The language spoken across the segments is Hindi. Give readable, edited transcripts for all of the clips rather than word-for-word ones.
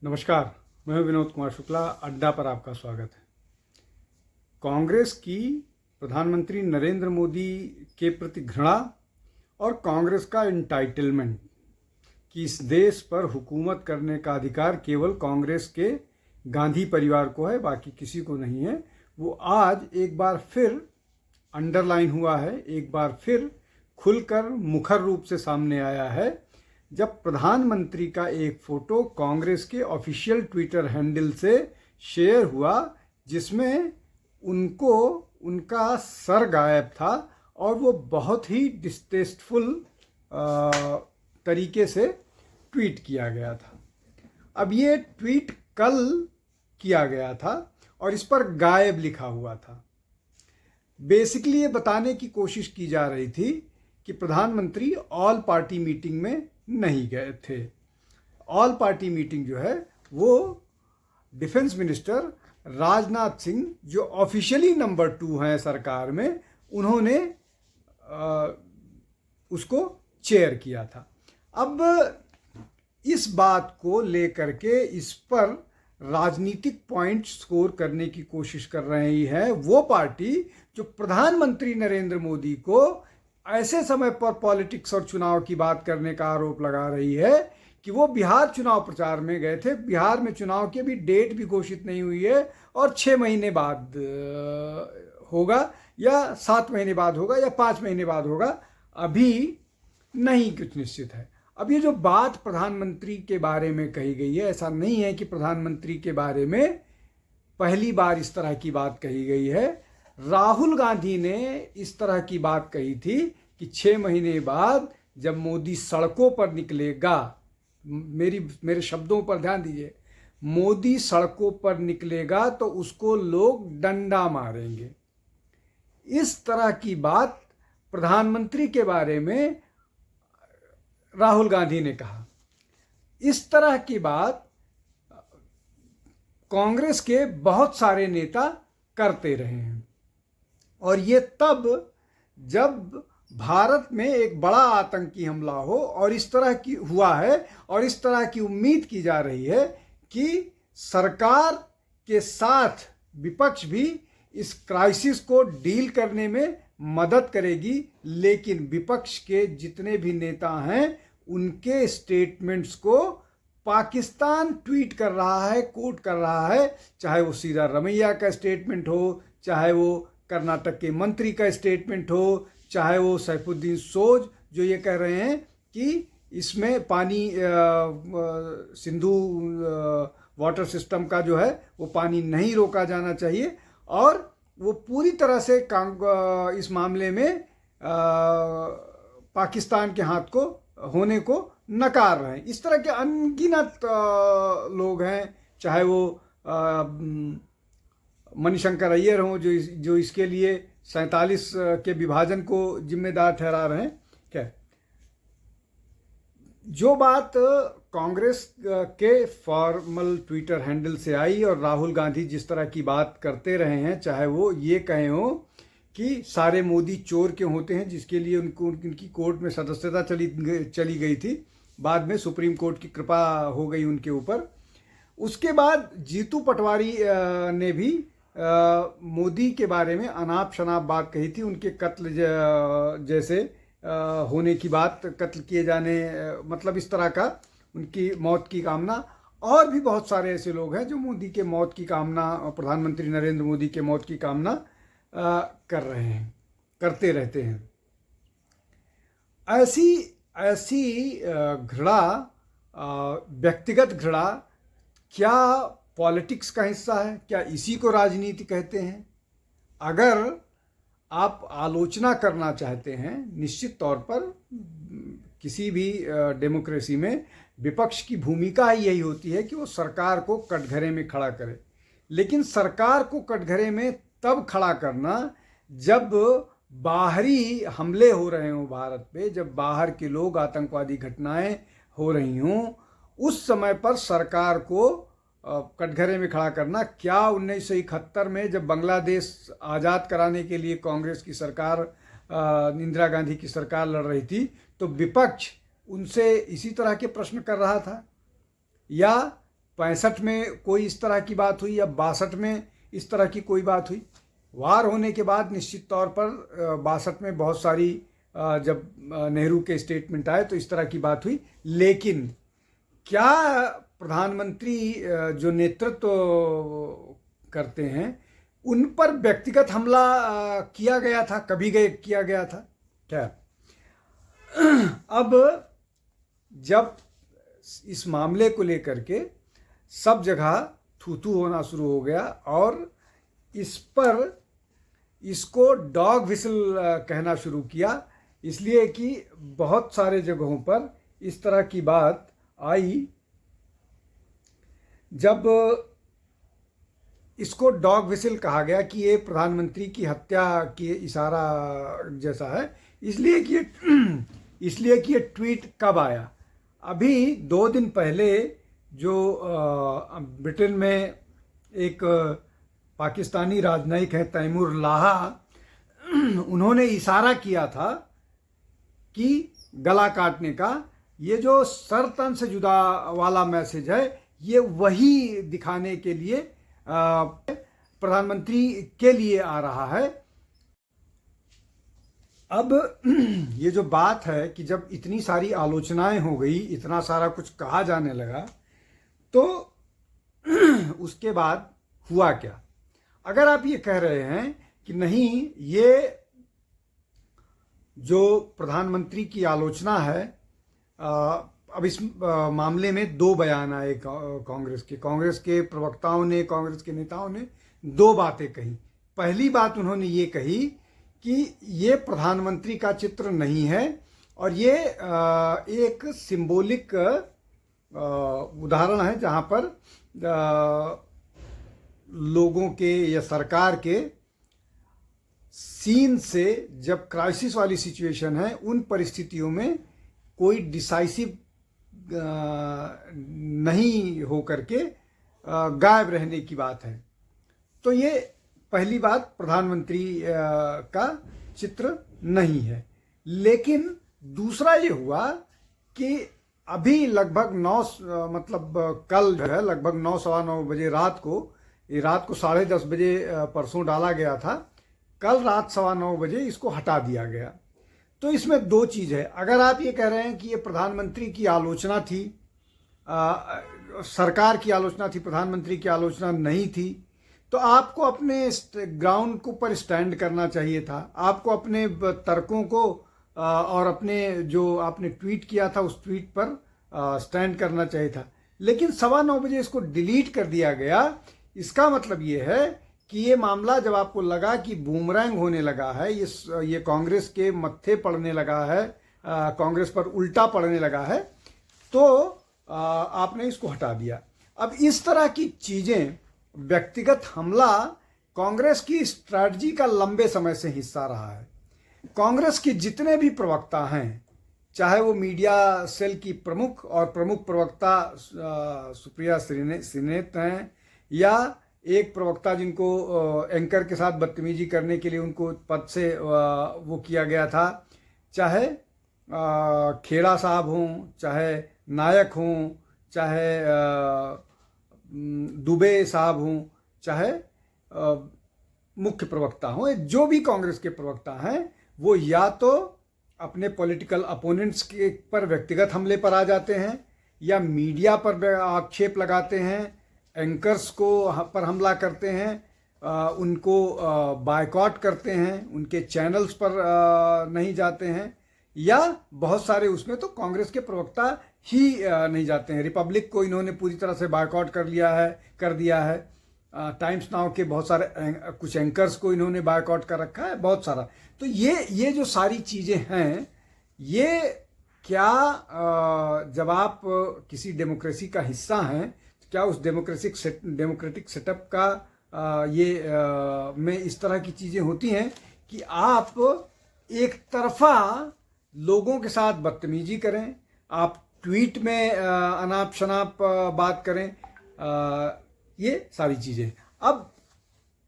नमस्कार, मैं हूं विनोद कुमार शुक्ला। अड्डा पर आपका स्वागत है। कांग्रेस की प्रधानमंत्री नरेंद्र मोदी के प्रति घृणा और कांग्रेस का एंटाइटलमेंट कि इस देश पर हुकूमत करने का अधिकार केवल कांग्रेस के गांधी परिवार को है, बाकी किसी को नहीं है, वो आज एक बार फिर अंडरलाइन हुआ है, एक बार फिर खुलकर मुखर रूप से सामने आया है जब प्रधानमंत्री का एक फोटो कांग्रेस के ऑफिशियल ट्विटर हैंडल से शेयर हुआ जिसमें उनका सर गायब था और वो बहुत ही डिस्टेस्टफुल तरीके से ट्वीट किया गया था। अब ये ट्वीट कल किया गया था और इस पर गायब लिखा हुआ था। बेसिकली ये बताने की कोशिश की जा रही थी कि प्रधानमंत्री ऑल पार्टी मीटिंग में नहीं गए थे। ऑल पार्टी मीटिंग जो है वो डिफेंस मिनिस्टर राजनाथ सिंह, जो ऑफिशियली नंबर 2 हैं सरकार में, उन्होंने उसको चेयर किया था। अब इस बात को लेकर के इस पर राजनीतिक पॉइंट स्कोर करने की कोशिश कर रही है वो पार्टी जो प्रधानमंत्री नरेंद्र मोदी को ऐसे समय पर पॉलिटिक्स और चुनाव की बात करने का आरोप लगा रही है कि वो बिहार चुनाव प्रचार में गए थे। बिहार में चुनाव की अभी डेट भी घोषित नहीं हुई है और 6 महीने बाद होगा या 7 महीने बाद होगा या 5 महीने बाद होगा, अभी नहीं कुछ निश्चित है। अब ये जो बात प्रधानमंत्री के बारे में कही गई है, ऐसा नहीं है कि प्रधानमंत्री के बारे में पहली बार इस तरह की बात कही गई है। राहुल गांधी ने इस तरह की बात कही थी कि 6 महीने बाद जब मोदी सड़कों पर निकलेगा, मेरे शब्दों पर ध्यान दीजिए, मोदी सड़कों पर निकलेगा तो उसको लोग डंडा मारेंगे। इस तरह की बात प्रधानमंत्री के बारे में राहुल गांधी ने कहा। इस तरह की बात कांग्रेस के बहुत सारे नेता करते रहे हैं और ये तब जब भारत में एक बड़ा आतंकी हमला हो और इस तरह की हुआ है और इस तरह की उम्मीद की जा रही है कि सरकार के साथ विपक्ष भी इस क्राइसिस को डील करने में मदद करेगी। लेकिन विपक्ष के जितने भी नेता हैं उनके स्टेटमेंट्स को पाकिस्तान ट्वीट कर रहा है, कोट कर रहा है, चाहे वो सीधा रमैया का स्टेटमेंट हो, चाहे वो कर्नाटक के मंत्री का स्टेटमेंट हो, चाहे वो सैफुद्दीन सोज जो ये कह रहे हैं कि इसमें पानी सिंधु वाटर सिस्टम का जो है वो पानी नहीं रोका जाना चाहिए और वो पूरी तरह से इस मामले में पाकिस्तान के हाथ को होने को नकार रहे हैं। इस तरह के अनगिनत लोग हैं, चाहे वो मणिशंकर अय्यर हों जो इसके लिए 47 के विभाजन को जिम्मेदार ठहरा रहे हैं। क्या जो बात कांग्रेस के फॉर्मल ट्विटर हैंडल से आई और राहुल गांधी जिस तरह की बात करते रहे हैं, चाहे वो ये कहे हो कि सारे मोदी चोर क्यों होते हैं, जिसके लिए उनकी कोर्ट में सदस्यता चली गई थी, बाद में सुप्रीम कोर्ट की कृपा हो गई उनके ऊपर। उसके बाद जीतू पटवारी ने भी मोदी के बारे में अनाप शनाप बात कही थी, उनके कत्ल जैसे होने की बात, कत्ल किए जाने मतलब इस तरह का, उनकी मौत की कामना। और भी बहुत सारे ऐसे लोग हैं जो मोदी के मौत की कामना, प्रधानमंत्री नरेंद्र मोदी के मौत की कामना करते रहते हैं। ऐसी घृणा, व्यक्तिगत घृणा क्या पॉलिटिक्स का हिस्सा है? क्या इसी को राजनीति कहते हैं? अगर आप आलोचना करना चाहते हैं, निश्चित तौर पर किसी भी डेमोक्रेसी में विपक्ष की भूमिका ही यही होती है कि वो सरकार को कटघरे में खड़ा करे। लेकिन सरकार को कटघरे में तब खड़ा करना जब बाहरी हमले हो रहे हों भारत पे, जब बाहर के लोग, आतंकवादी घटनाएं हो रही हों, उस समय पर सरकार को कटघरे में खड़ा करना। क्या 1971 में जब बांग्लादेश आज़ाद कराने के लिए कांग्रेस की सरकार, इंदिरा गांधी की सरकार लड़ रही थी, तो विपक्ष उनसे इसी तरह के प्रश्न कर रहा था? या 65 में कोई इस तरह की बात हुई या 62 में इस तरह की कोई बात हुई। वार होने के बाद निश्चित तौर पर 62 में बहुत सारी जब नेहरू के स्टेटमेंट आए तो इस तरह की बात हुई, लेकिन क्या प्रधानमंत्री जो नेतृत्व करते हैं उन पर व्यक्तिगत हमला किया गया था, कभी किया गया था क्या? अब जब इस मामले को लेकर के सब जगह थू थू होना शुरू हो गया और इस पर इसको डॉग विसल कहना शुरू किया, इसलिए कि बहुत सारे जगहों पर इस तरह की बात आई जब इसको डॉग विसल कहा गया कि ये प्रधानमंत्री की हत्या की इशारा जैसा है, इसलिए कि ये ट्वीट कब आया? अभी 2 दिन पहले जो ब्रिटेन में एक पाकिस्तानी राजनयिक है तैमूर लाहा, उन्होंने इशारा किया था कि गला काटने का ये जो सर तन से जुदा वाला मैसेज है, ये वही दिखाने के लिए प्रधानमंत्री के लिए आ रहा है। अब ये जो बात है कि जब इतनी सारी आलोचनाएं हो गई, इतना सारा कुछ कहा जाने लगा, तो उसके बाद हुआ क्या? अगर आप ये कह रहे हैं कि नहीं, ये जो प्रधानमंत्री की आलोचना है, अब इस मामले में 2 बयान आए कांग्रेस के प्रवक्ताओं ने, कांग्रेस के नेताओं ने 2 बातें कही। पहली बात उन्होंने ये कही कि ये प्रधानमंत्री का चित्र नहीं है और ये एक सिंबॉलिक उदाहरण है जहाँ पर लोगों के या सरकार के सीन से, जब क्राइसिस वाली सिचुएशन है, उन परिस्थितियों में कोई डिसाइसिव नहीं हो करके गायब रहने की बात है। तो ये पहली बात, प्रधानमंत्री का चित्र नहीं है। लेकिन दूसरा ये हुआ कि अभी लगभग 9 मतलब कल जो है लगभग 9 सवा 9 बजे रात को 10:30 बजे परसों डाला गया था, कल रात 9:15 बजे इसको हटा दिया गया। तो इसमें 2 चीज़ है। अगर आप ये कह रहे हैं कि ये प्रधानमंत्री की आलोचना थी, सरकार की आलोचना थी, प्रधानमंत्री की आलोचना नहीं थी, तो आपको अपने ग्राउंड के ऊपर स्टैंड करना चाहिए था। आपको अपने तर्कों को और अपने जो आपने ट्वीट किया था उस ट्वीट पर स्टैंड करना चाहिए था। लेकिन 9:15 बजे इसको डिलीट कर दिया गया। इसका मतलब ये है कि ये मामला जब आपको लगा कि बूमरैंग होने लगा है, ये कांग्रेस के मत्थे पड़ने लगा है, कांग्रेस पर उल्टा पड़ने लगा है, तो आपने इसको हटा दिया। अब इस तरह की चीज़ें, व्यक्तिगत हमला कांग्रेस की स्ट्रैटेजी का लंबे समय से हिस्सा रहा है। कांग्रेस के जितने भी प्रवक्ता हैं, चाहे वो मीडिया सेल की प्रमुख और प्रमुख प्रवक्ता सुप्रिया श्रीनेत हैं, या एक प्रवक्ता जिनको एंकर के साथ बदतमीजी करने के लिए उनको पद से वो किया गया था, चाहे खेड़ा साहब हों, चाहे नायक हों, चाहे दुबे साहब हों, चाहे मुख्य प्रवक्ता हों, जो भी कांग्रेस के प्रवक्ता हैं, वो या तो अपने पॉलिटिकल अपोनेंट्स के पर व्यक्तिगत हमले पर आ जाते हैं, या मीडिया पर आक्षेप लगाते हैं, एंकर्स को पर हमला करते हैं, उनको बायकॉट करते हैं, उनके चैनल्स पर नहीं जाते हैं, या बहुत सारे उसमें तो कांग्रेस के प्रवक्ता ही नहीं जाते हैं। रिपब्लिक को इन्होंने पूरी तरह से बायकॉट कर दिया है। टाइम्स नाउ के बहुत सारे कुछ एंकर्स को इन्होंने बायकॉट कर रखा है, बहुत सारा। तो ये जो सारी चीज़ें हैं, ये क्या जब आप किसी डेमोक्रेसी का हिस्सा हैं, तो क्या उस डेमोक्रेटिक सेटअप का में इस तरह की चीज़ें होती हैं कि आप एक तरफा लोगों के साथ बदतमीजी करें, आप ट्वीट में अनाप शनाप बात करें, ये सारी चीज़ें। अब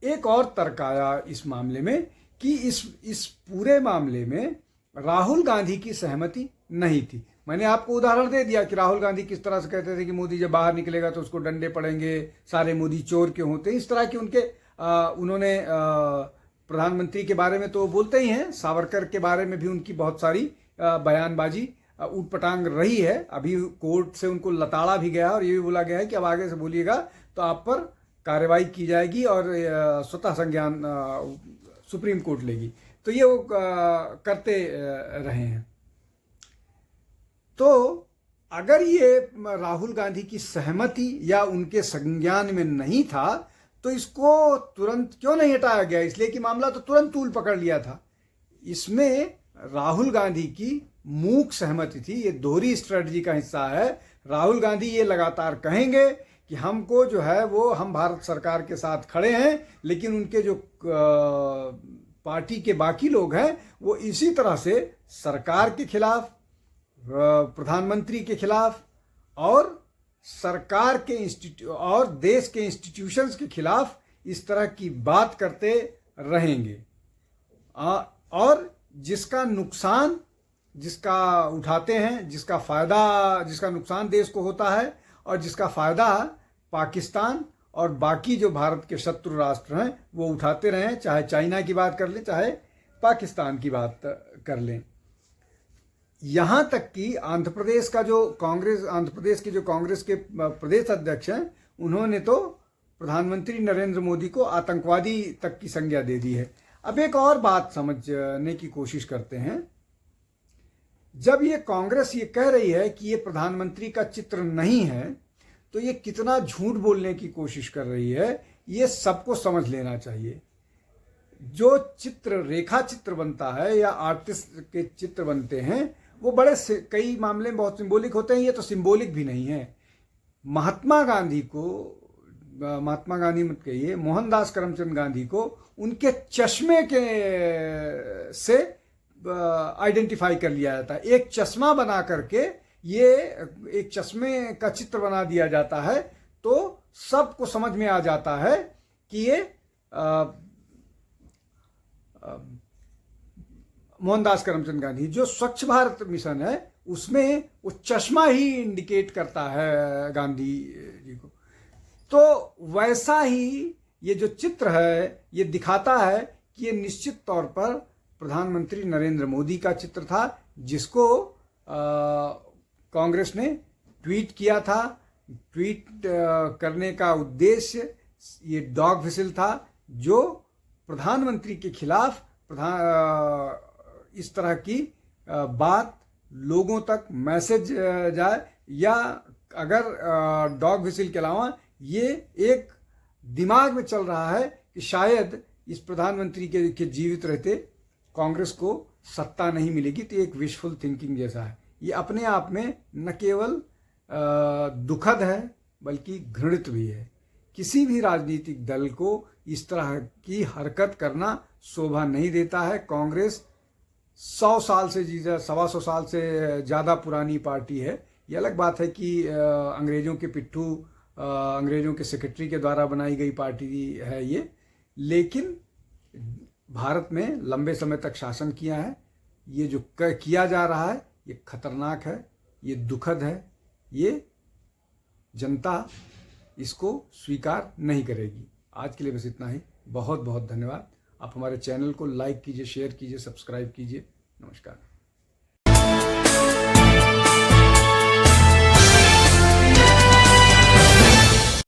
एक और तर्क आया इस मामले में कि इस पूरे मामले में राहुल गांधी की सहमति नहीं थी। मैंने आपको उदाहरण दे दिया कि राहुल गांधी किस तरह से कहते थे कि मोदी जब बाहर निकलेगा तो उसको डंडे पड़ेंगे, सारे मोदी चोर क्यों होते हैं। इस तरह की उनके उन्होंने प्रधानमंत्री के बारे में तो बोलते ही हैं, सावरकर के बारे में भी उनकी बहुत सारी बयानबाजी ऊटपटांग रही है। अभी कोर्ट से उनको लताड़ा भी गया और ये भी बोला गया है कि अब आगे से बोलिएगा तो आप पर कार्रवाई की जाएगी और स्वतः संज्ञान सुप्रीम कोर्ट लेगी। तो ये वो करते रहे हैं। तो अगर ये राहुल गांधी की सहमति या उनके संज्ञान में नहीं था तो इसको तुरंत क्यों नहीं हटाया गया? इसलिए कि मामला तो तुरंत तूल पकड़ लिया था। इसमें राहुल गांधी की मूक सहमति थी। ये दोहरी स्ट्रेटजी का हिस्सा है। राहुल गांधी ये लगातार कहेंगे कि हमको जो है वो हम भारत सरकार के साथ खड़े हैं, लेकिन उनके जो पार्टी के बाकी लोग हैं वो इसी तरह से सरकार के खिलाफ, प्रधानमंत्री के खिलाफ और सरकार के और देश के इंस्टीट्यूशंस के खिलाफ इस तरह की बात करते रहेंगे। और जिसका नुकसान जिसका उठाते हैं, जिसका फ़ायदा, जिसका नुकसान देश को होता है और जिसका फ़ायदा पाकिस्तान और बाकी जो भारत के शत्रु राष्ट्र हैं वो उठाते रहें, चाहे चाइना की बात कर लें, चाहे पाकिस्तान की बात कर लें। यहाँ तक कि आंध्र प्रदेश के जो कांग्रेस के प्रदेश अध्यक्ष हैं, उन्होंने तो प्रधानमंत्री नरेंद्र मोदी को आतंकवादी तक की संज्ञा दे दी है। अब एक और बात समझने की कोशिश करते हैं। जब ये कांग्रेस ये कह रही है कि ये प्रधानमंत्री का चित्र नहीं है, तो ये कितना झूठ बोलने की कोशिश कर रही है, ये सबको समझ लेना चाहिए। जो चित्र, रेखा चित्र बनता है या आर्टिस्ट के चित्र बनते हैं, वो कई मामले में बहुत सिंबॉलिक होते हैं। ये तो सिंबॉलिक भी नहीं है। महात्मा गांधी मत कहिए, मोहनदास करमचंद गांधी को उनके चश्मे के से आइडेंटिफाई कर लिया जाता है। एक चश्मा बना करके ये एक चश्मे का चित्र बना दिया जाता है, तो सबको समझ में आ जाता है कि ये मोहनदास करमचंद गांधी। जो स्वच्छ भारत मिशन है उसमें वो चश्मा ही इंडिकेट करता है गांधी जी को। तो वैसा ही ये जो चित्र है ये दिखाता है कि ये निश्चित तौर पर प्रधानमंत्री नरेंद्र मोदी का चित्र था, जिसको कांग्रेस ने ट्वीट किया था। ट्वीट करने का उद्देश्य ये डॉग व्हिसिल था, जो प्रधानमंत्री के खिलाफ इस तरह की बात लोगों तक मैसेज जाए, या अगर डॉग व्हिसिल के अलावा ये एक दिमाग में चल रहा है कि शायद इस प्रधानमंत्री के जीवित रहते कांग्रेस को सत्ता नहीं मिलेगी। तो एक विशफुल थिंकिंग जैसा है। ये अपने आप में न केवल दुखद है बल्कि घृणित भी है। किसी भी राजनीतिक दल को इस तरह की हरकत करना शोभा नहीं देता है। कांग्रेस 100 साल से 125 साल से ज़्यादा पुरानी पार्टी है। ये अलग बात है कि अंग्रेज़ों के पिट्ठू, अंग्रेज़ों के सेक्रेटरी के द्वारा बनाई गई पार्टी है ये, लेकिन भारत में लंबे समय तक शासन किया है। ये जो किया जा रहा है ये खतरनाक है, ये दुखद है, ये जनता इसको स्वीकार नहीं करेगी। आज के लिए बस इतना ही। बहुत बहुत धन्यवाद। आप हमारे चैनल को लाइक कीजिए, शेयर कीजिए, सब्सक्राइब कीजिए। नमस्कार।